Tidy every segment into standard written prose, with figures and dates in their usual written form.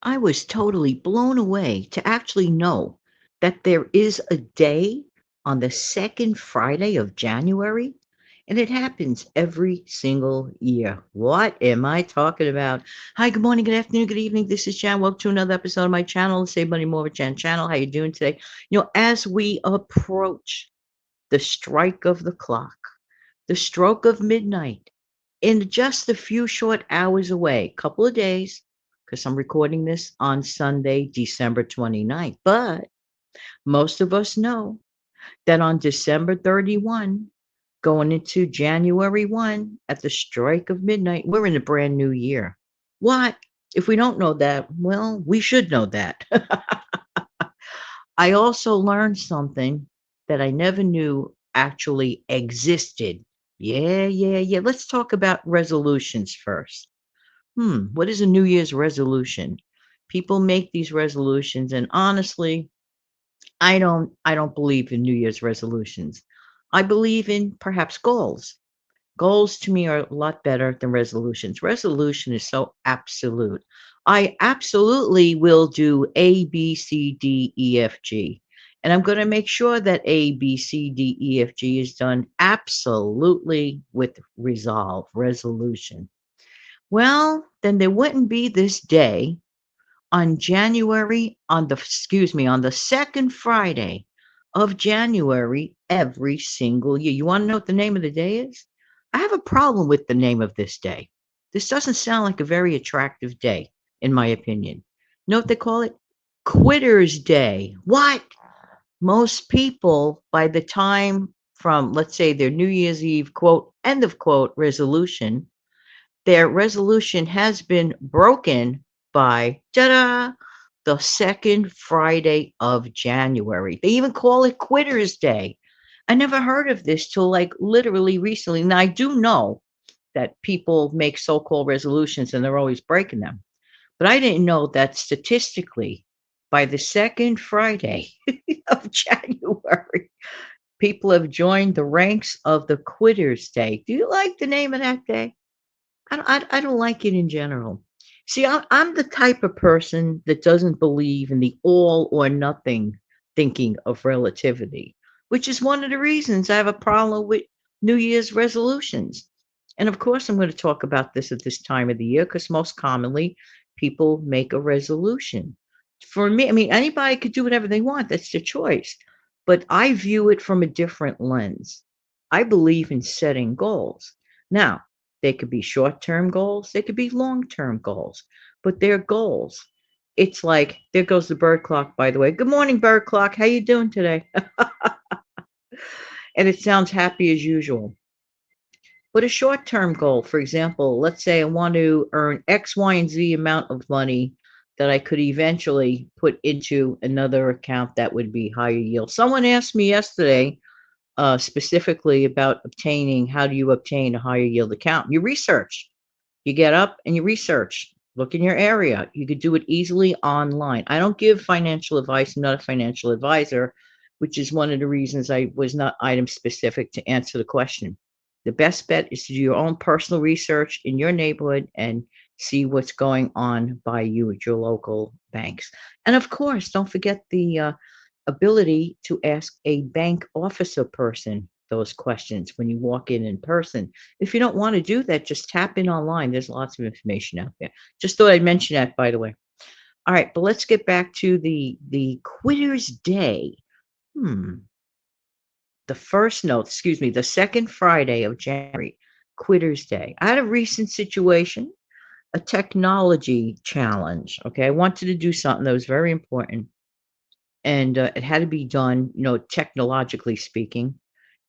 I was totally blown away to actually know that there is a day on the second Friday of January, and it happens every single year. What am I talking about? Hi, good morning, good afternoon, good evening. This is Jan. Welcome to another episode of my channel, Save Money More with Jan channel. How you doing today? As we approach the strike of the clock, the stroke of midnight, in just a few short hours away, couple of days, because I'm recording this on Sunday, December 29th. But most of us know that on December 31, going into January 1, at the strike of midnight, we're in a brand new year. What? If we don't know that, well, we should know that. I also learned something that I never knew actually existed. Yeah. Let's talk about resolutions first. What is a New Year's resolution? People make these resolutions, and honestly, I don't believe in New Year's resolutions. I believe in perhaps goals. Goals to me are a lot better than resolutions. Resolution is so absolute. I absolutely will do A, B, C, D, E, F, G. And I'm going to make sure that A, B, C, D, E, F, G is done absolutely with resolve, resolution. Well, then there wouldn't be this day on the second Friday of January every single year. You want to know what the name of the day is? I have a problem with the name of this day. This doesn't sound like a very attractive day, in my opinion. You know what they call it? Quitter's Day. What? Most people, by the time from, let's say, their New Year's Eve, quote, end of quote, resolution, their resolution has been broken by ta-da, the second Friday of January. They even call it Quitter's Day. I never heard of this till like literally recently. Now I do know that people make so-called resolutions and they're always breaking them. But I didn't know that statistically by the second Friday of January, people have joined the ranks of the Quitter's Day. Do you like the name of that day? I don't like it in general. See, I'm the type of person that doesn't believe in the all or nothing thinking of relativity, which is one of the reasons I have a problem with New Year's resolutions. And of course, I'm going to talk about this at this time of the year because most commonly people make a resolution. For me, I mean, anybody could do whatever they want, that's their choice. But I view it from a different lens. I believe in setting goals. Now, they could be short-term goals, they could be long-term goals, but they're goals. It's like, there goes the bird clock, by the way. Good morning, bird clock. How you doing today? And it sounds happy as usual. But a short-term goal, for example, let's say I want to earn X, Y, and Z amount of money that I could eventually put into another account that would be higher yield. Someone asked me yesterday, specifically about obtaining how do you obtain a higher yield account. You research. You get up and you research. Look in your area. You could do it easily online. I don't give financial advice. I'm not a financial advisor, which is one of the reasons I was not item specific to answer the question. The best bet is to do your own personal research in your neighborhood and see what's going on by you at your local banks. And of course, don't forget the ability to ask a bank officer person those questions when you walk in person. If you don't want to do that, just tap in online. There's lots of information out there. Just thought I'd mention that, by the way. All right, but let's get back to the Quitter's Day. Hmm. The second Friday of January, Quitter's Day. I had a recent situation, a technology challenge. Okay, I wanted to do something that was very important, and it had to be done, technologically speaking.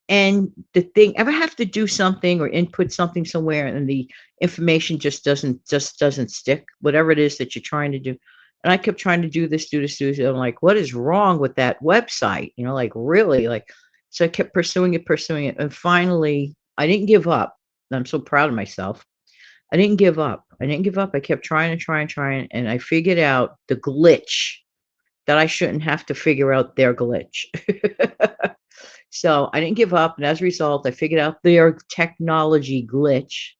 And the thing, ever have to do something or input something somewhere, and the information just doesn't stick, whatever it is that you're trying to do. And I kept trying to do this. I'm like, what is wrong with that website? Like really, like, so I kept pursuing it, and finally, I didn't give up. And I'm so proud of myself. I didn't give up. I didn't give up. I kept trying and trying, and I figured out the glitch that I shouldn't have to figure out their glitch. So I didn't give up, and as a result, I figured out their technology glitch,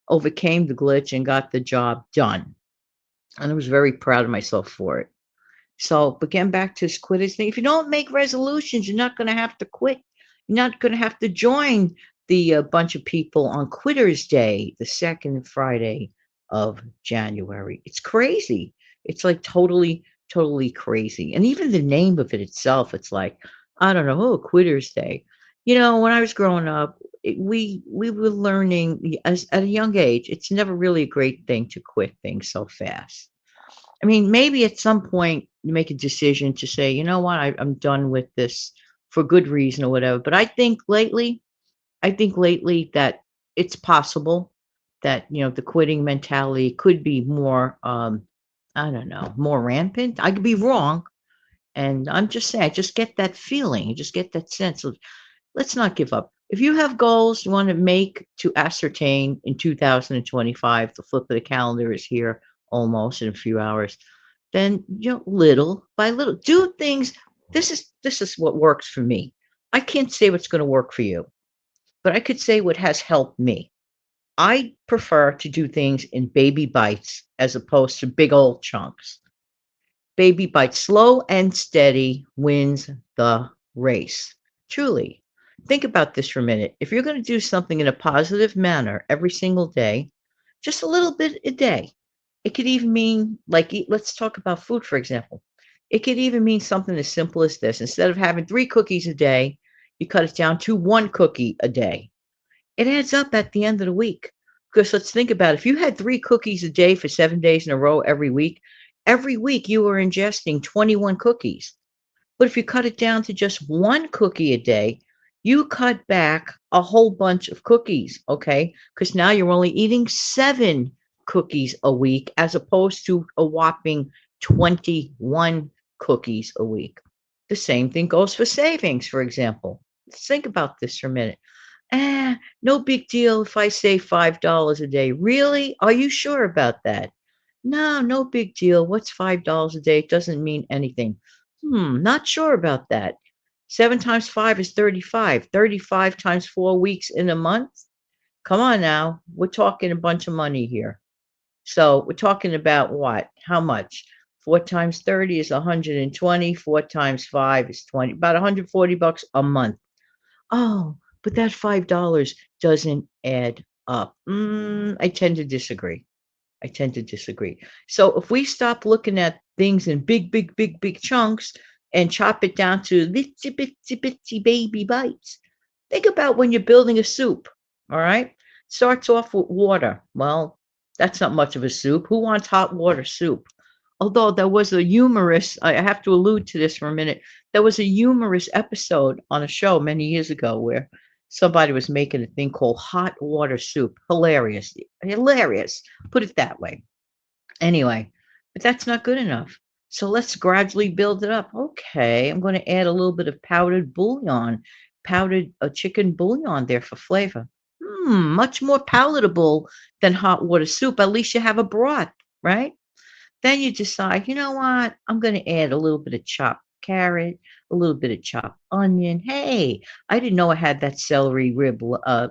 overcame the glitch, and got the job done. and I was very proud of myself for it. So, but getting back to this quitters thing, if you don't make resolutions, you're not going to have to quit. You're not going to have to join the bunch of people on Quitters Day, the second Friday of January. It's crazy. It's like totally, totally crazy. And even the name of it itself, it's like, I don't know, oh, Quitters Day. When I was growing up, we were learning as at a young age. It's never really a great thing to quit things so fast. I mean, maybe at some point you make a decision to say, you know what, I'm done with this for good reason or whatever. But I think lately that it's possible that the quitting mentality could be more, I don't know, more rampant. I could be wrong, and I'm just saying, I just get that feeling, I just get that sense of let's not give up. If you have goals you want to make to ascertain in 2025, the flip of the calendar is here almost in a few hours, then little by little do things. This is what works for me. I can't say what's going to work for you, but I could say what has helped me. I prefer to do things in baby bites as opposed to big old chunks. Baby bites, slow and steady wins the race. Truly. Think about this for a minute. If you're going to do something in a positive manner every single day, just a little bit a day, it could even mean like let's talk about food, for example. It could even mean something as simple as this. Instead of having 3 cookies a day, you cut it down to 1 cookie a day. It adds up at the end of the week. Because let's think about it. If you had 3 cookies a day for 7 days in a row every week you were ingesting 21 cookies. But if you cut it down to just 1 cookie a day, you cut back a whole bunch of cookies, okay? Because now you're only eating 7 cookies a week as opposed to a whopping 21 cookies a week. The same thing goes for savings, for example. Let's think about this for a minute. No big deal if I save $5 a day. Really? Are you sure about that? No, no big deal. What's $5 a day? It doesn't mean anything. Not sure about that. 7 times 5 is 35. 35 times 4 weeks in a month? Come on now. We're talking a bunch of money here. So we're talking about what? How much? 4 times 30 is 120. 4 times 5 is 20. About 140 bucks a month. Oh, but that $5 doesn't add up. I tend to disagree. I tend to disagree. So if we stop looking at things in big, big, big, big chunks and chop it down to little bitsy, bitsy baby bites, think about when you're building a soup. All right. Starts off with water. Well, that's not much of a soup. Who wants hot water soup? Although there was a humorous, I have to allude to this for a minute. There was a humorous episode on a show many years ago where somebody was making a thing called hot water soup. Hilarious. Hilarious. Put it that way. Anyway, but that's not good enough. So let's gradually build it up. Okay, I'm going to add a little bit of powdered bouillon, powdered chicken bouillon there for flavor. Much more palatable than hot water soup. At least you have a broth, right? Then you decide, you know what? I'm going to add a little bit of chopped carrot, a little bit of chopped onion. Hey, I didn't know I had that celery rib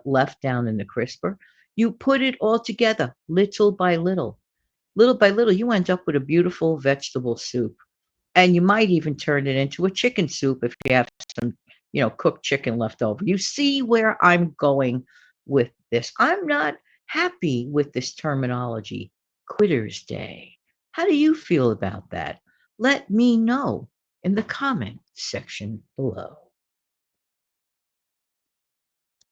left down in the crisper. You put it all together, little by little. Little by little, you end up with a beautiful vegetable soup. And you might even turn it into a chicken soup if you have some, cooked chicken left over. You see where I'm going with this. I'm not happy with this terminology, Quitter's Day. How do you feel about that? Let me know in the comment section below.